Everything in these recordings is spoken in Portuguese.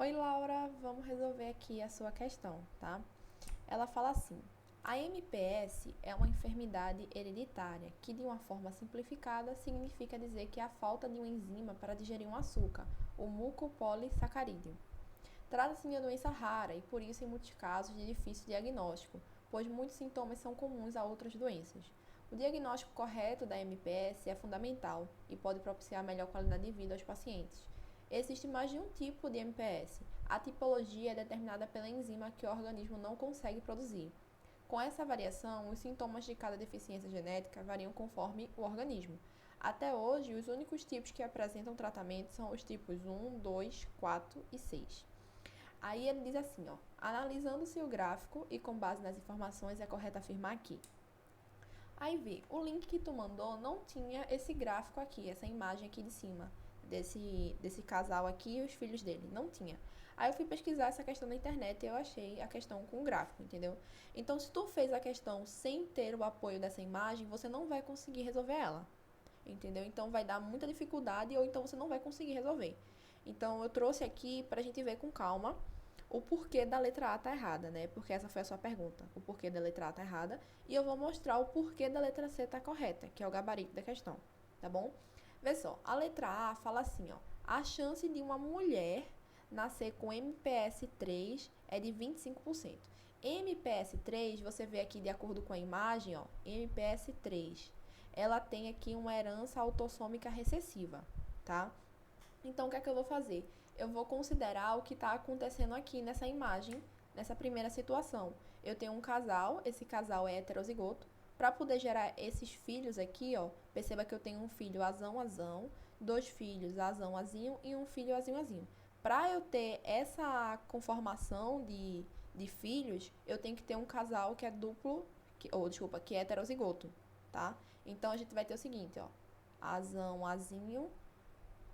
Oi, Laura, vamos resolver aqui a sua questão, tá? Ela fala assim: a MPS é uma enfermidade hereditária que, de uma forma simplificada, significa dizer que há falta de uma enzima para digerir um açúcar, o mucopolissacarídeo. Trata-se de uma doença rara e, por isso, em muitos casos, de difícil diagnóstico, pois muitos sintomas são comuns a outras doenças. O diagnóstico correto da MPS é fundamental e pode propiciar melhor qualidade de vida aos pacientes. Existe mais de um tipo de MPS. A tipologia é determinada pela enzima que o organismo não consegue produzir. Com essa variação, os sintomas de cada deficiência genética variam conforme o organismo. Até hoje, os únicos tipos que apresentam tratamento são os tipos 1, 2, 4 e 6. Aí ele diz assim, ó: analisando-se o gráfico e com base nas informações é correto afirmar que. Aí vê, o link que tu mandou não tinha esse gráfico aqui, essa imagem aqui de cima, desse casal aqui e os filhos dele. Não tinha. Aí eu fui pesquisar essa questão na internet e eu achei a questão com gráfico, entendeu? Então, se tu fez a questão sem ter o apoio dessa imagem, você não vai conseguir resolver ela. Entendeu? Então vai dar muita dificuldade ou então você não vai conseguir resolver. Então eu trouxe aqui pra gente ver com calma o porquê da letra A tá errada, né? Porque essa foi a sua pergunta. O porquê da letra A tá errada. E eu vou mostrar o porquê da letra C tá correta, que é o gabarito da questão. Tá bom? Vê só, a letra A fala assim, ó: a chance de uma mulher nascer com MPS 3 é de 25%. MPS 3, você vê aqui de acordo com a imagem, ó, MPS 3, ela tem aqui uma herança autossômica recessiva, tá? Então, o que é que eu vou fazer? Eu vou considerar o que está acontecendo aqui nessa imagem, nessa primeira situação. Eu tenho um casal, esse casal é heterozigoto. Para poder gerar esses filhos aqui, ó, perceba que eu tenho um filho azão, azão, dois filhos azão, azinho e um filho azinho, azinho. Para eu ter essa conformação de filhos, eu tenho que ter um casal que é duplo, que é heterozigoto, tá? Então, a gente vai ter o seguinte, ó: azão, azinho,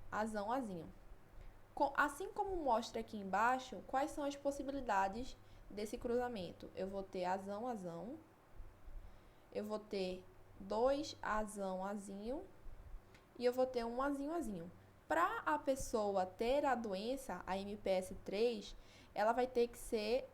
azão, azinho. Assim como mostra aqui embaixo, quais são as possibilidades desse cruzamento? Eu vou ter azão, azão. Eu vou ter dois azão, azinho. E eu vou ter um azinho, azinho. Para a pessoa ter a doença, a MPS 3, ela vai ter que ser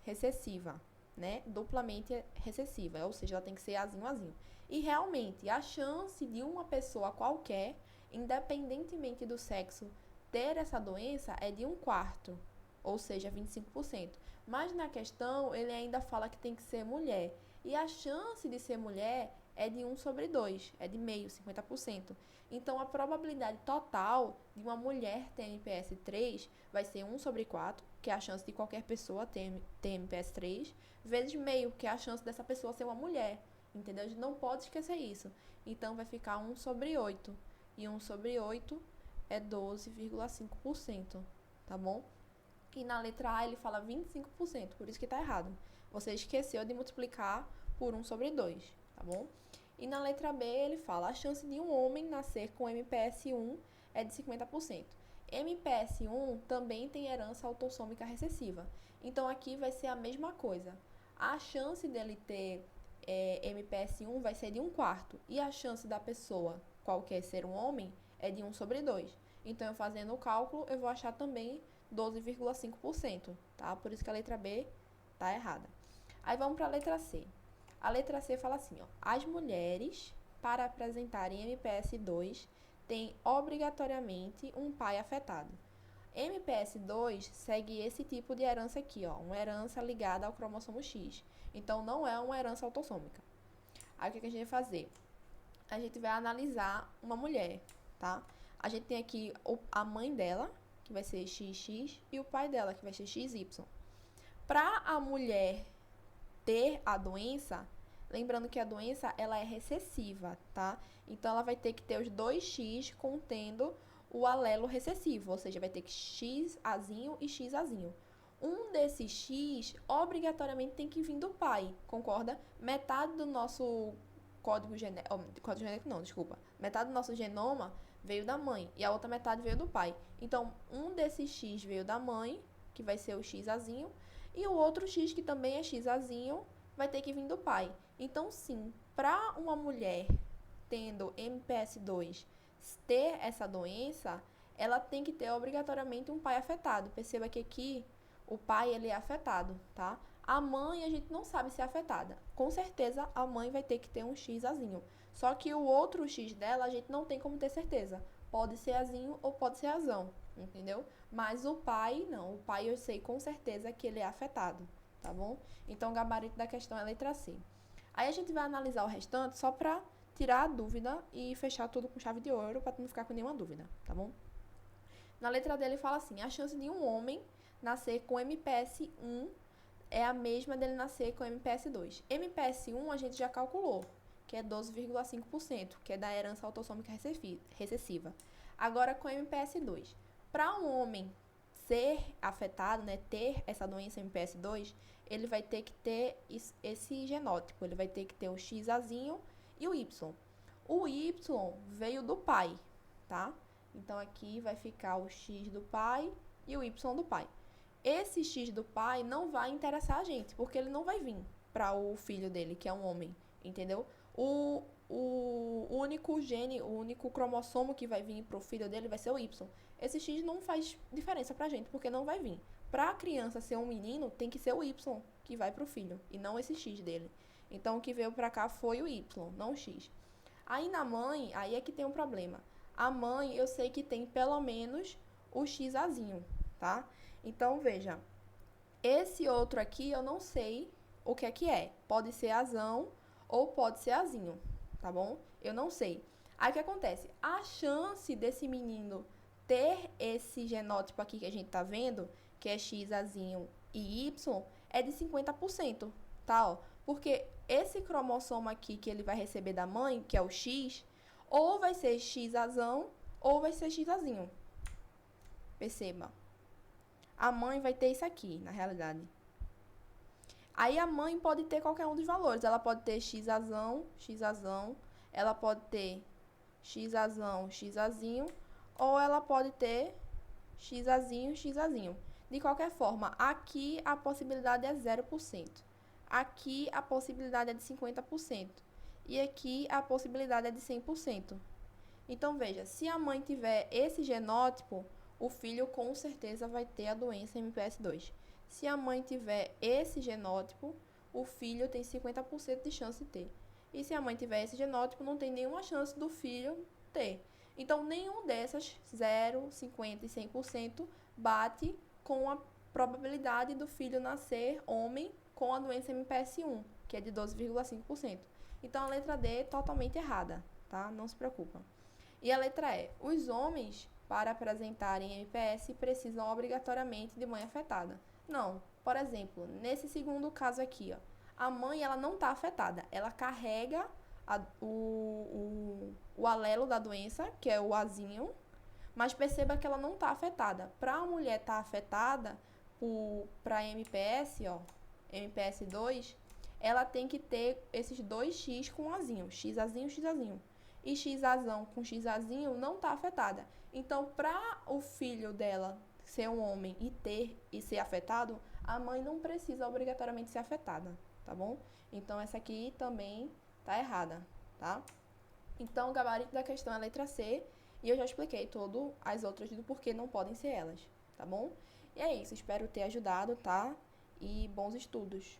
recessiva, né? Duplamente recessiva, ou seja, ela tem que ser azinho, azinho. E realmente, a chance de uma pessoa qualquer, independentemente do sexo, ter essa doença é de 1/4, ou seja, 25%. Mas na questão, ele ainda fala que tem que ser mulher. E a chance de ser mulher é de 1/2, é de meio, 50%. Então, a probabilidade total de uma mulher ter MPS 3 vai ser 1/4, que é a chance de qualquer pessoa ter MPS 3, vezes meio, que é a chance dessa pessoa ser uma mulher. Entendeu? A gente não pode esquecer isso. Então, vai ficar 1/8. E 1/8 é 12,5%, tá bom? E na letra A ele fala 25%, por isso que tá errado. Você esqueceu de multiplicar por 1/2, tá bom? E na letra B ele fala: a chance de um homem nascer com MPS 1 é de 50%. MPS 1 também tem herança autossômica recessiva. Então aqui vai ser a mesma coisa. A chance dele ter MPS 1 vai ser de 1/4. E a chance da pessoa, qualquer ser um homem, é de 1/2. Então, eu fazendo o cálculo, eu vou achar também 12,5%, tá? Por isso que a letra B tá errada. Aí vamos para a letra C. A letra C fala assim, ó: as mulheres, para apresentarem MPS 2, têm obrigatoriamente um pai afetado. MPS 2 segue esse tipo de herança aqui, ó, uma herança ligada ao cromossomo X. Então, não é uma herança autossômica. Aí, o que a gente vai fazer? A gente vai analisar uma mulher, tá? A gente tem aqui a mãe dela, que vai ser XX, e o pai dela, que vai ser XY. Para a mulher ter a doença, lembrando que a doença ela é recessiva, tá? Então ela vai ter que ter os dois X contendo o alelo recessivo, ou seja, vai ter que XAzinho e XAzinho. Um desses X obrigatoriamente tem que vir do pai, concorda? Metade do nosso código genético não, desculpa. Metade do nosso genoma veio da mãe e a outra metade veio do pai. Então, um desses X veio da mãe, que vai ser o XAzinho, e o outro X, que também é XAzinho, vai ter que vir do pai. Então, sim, para uma mulher tendo MPS 2 ter essa doença, ela tem que ter obrigatoriamente um pai afetado. Perceba que aqui o pai ele é afetado, tá? A mãe a gente não sabe se é afetada. Com certeza a mãe vai ter que ter um X azinho. Só que o outro X dela a gente não tem como ter certeza. Pode ser azinho ou pode ser azão, entendeu? Mas o pai não. O pai eu sei com certeza que ele é afetado, tá bom? Então o gabarito da questão é a letra C. Aí a gente vai analisar o restante só pra tirar a dúvida e fechar tudo com chave de ouro pra tu não ficar com nenhuma dúvida, tá bom? Na letra D ele fala assim: a chance de um homem nascer com MPS 1 é a mesma dele nascer com MPS 2. MPS 1 a gente já calculou, que é 12,5%, que é da herança autossômica recessiva. Agora com MPS 2, para um homem ser afetado, né, ter essa doença MPS 2, ele vai ter que ter esse genótipo, ele vai ter que ter o XAzinho e o Y. O Y veio do pai, tá? Então aqui vai ficar o X do pai e o Y do pai. Esse X do pai não vai interessar a gente, porque ele não vai vir para o filho dele, que é um homem, entendeu? O único gene, o único cromossomo que vai vir para o filho dele vai ser o Y. Esse X não faz diferença pra gente, porque não vai vir. Para a criança ser um menino, tem que ser o Y que vai para o filho, e não esse X dele. Então, o que veio para cá foi o Y, não o X. Aí na mãe, aí é que tem um problema. A mãe, eu sei que tem pelo menos o XAzinho, tá? Então, veja, esse outro aqui eu não sei o que é que é. Pode ser azão ou pode ser azinho, tá bom? Eu não sei. Aí o que acontece? A chance desse menino ter esse genótipo aqui que a gente tá vendo, que é X, azinho e Y, é de 50%, tá? Ó, porque esse cromossomo aqui que ele vai receber da mãe, que é o X, ou vai ser X azão ou vai ser X azinho. Perceba. A mãe vai ter isso aqui, na realidade. Aí a mãe pode ter qualquer um dos valores. Ela pode ter X azão, X azão. Ela pode ter X azão, X azinho. Ou ela pode ter X azinho, X azinho. De qualquer forma, aqui a possibilidade é 0%. Aqui a possibilidade é de 50%. E aqui a possibilidade é de 100%. Então, veja, se a mãe tiver esse genótipo, o filho com certeza vai ter a doença MPS 2. Se a mãe tiver esse genótipo, o filho tem 50% de chance de ter. E se a mãe tiver esse genótipo, não tem nenhuma chance do filho ter. Então, nenhum dessas, 0, 50 e 100%, bate com a probabilidade do filho nascer homem com a doença MPS 1, que é de 12,5%. Então, a letra D é totalmente errada, tá? Não se preocupa. E a letra E. Os homens, para apresentarem MPS, precisam obrigatoriamente de mãe afetada. Não. Por exemplo, nesse segundo caso aqui, ó, a mãe ela não está afetada. Ela carrega o alelo da doença, que é o Azinho, mas perceba que ela não está afetada. Para a mulher estar afetada para MPS, ó, MPS 2, ela tem que ter esses dois X com Azinho, X Azinho, X Azinho. E X azão com X azinho não está afetada. Então, para o filho dela ser um homem e ter e ser afetado, a mãe não precisa obrigatoriamente ser afetada, tá bom? Então, essa aqui também tá errada, tá? Então, o gabarito da questão é a letra C, e eu já expliquei todas as outras do porquê não podem ser elas, tá bom? E é isso, espero ter ajudado, tá? E bons estudos!